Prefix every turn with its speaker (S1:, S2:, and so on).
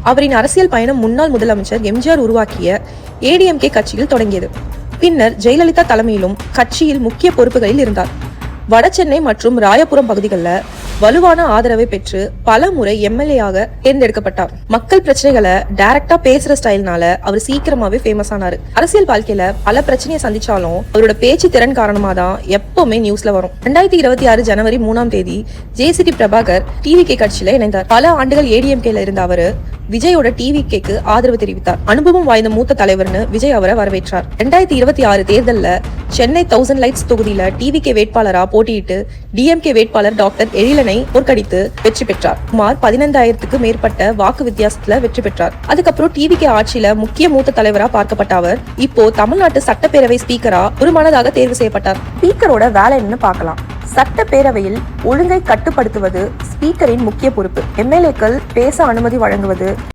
S1: அவரின் அரசியல் பயணம் முன்னாள் முதலமைச்சர் எம்ஜிஆர் உருவாக்கிய ஏடிஎம்கே கட்சியில் தொடங்கியது. பின்னர் ஜெயலலிதா தலைமையிலும் கட்சியில் முக்கிய பொறுப்புகளில் இருந்தார். வடசென்னை மற்றும் ராயபுரம் பகுதிகளில் வலுவான ஆதரவை பெற்று பல முறை எம்எல்ஏயாக தேர்ந்தெடுக்கப்பட்டார். மக்கள் பிரச்சனைகளை டைரக்டா பேசுற ஸ்டைல்னால அவர் சீக்கிரமாவே ஃபேமஸ் ஆனாரு. அரசியல் வாழ்க்கையில பல பிரச்சனையை சந்திச்சாலும் அவரோட பேச்சு திறன் காரணமா தான் எப்பவுமே நியூஸ்ல வரும். 2026 ஜனவரி 3ஆம் தேதி ஜேசிடி பிரபாகர் டிவிகே கட்சியில இணைந்தார். பல ஆண்டுகள் ஏடிஎம்கேல இருந்த அவரு விஜயோட டிவிகேக்கு ஆதரவு தெரிவித்தார். அனுபவம் வாய்ந்த மூத்த தலைவர்னு விஜய் அவரை வரவேற்றார். 2026 தேர்தல்ல சென்னை 1000 லைட்ஸ் தொகுதியில டிவிகே வேட்பாளரா போட்டியிட்டு டிஎம்கே வேட்பாளர் டாக்டர் எழிலனை தோற்கடித்து வெற்றி பெற்றார். சுமார் 15,000க்கு மேற்பட்ட வாக்கு வித்தியாசத்துல வெற்றி பெற்றார். அதுக்கப்புறம் டிவிகே ஆட்சியில முக்கிய மூத்த தலைவரா பார்க்கப்பட்ட அவர் இப்போ தமிழ்நாட்டு சட்டப்பேரவை ஸ்பீக்கரா ஒருமனதாக தேர்வு செய்யப்பட்டார். ஸ்பீக்கரோட வேலை என்னன்னு பார்க்கலாம். சட்டப்பேரவையில் ஒழுங்கை கட்டுப்படுத்துவது ஸ்பீக்கரின் முக்கிய பொறுப்பு. எம்எல்ஏக்கள் பேச அனுமதி வழங்குவது,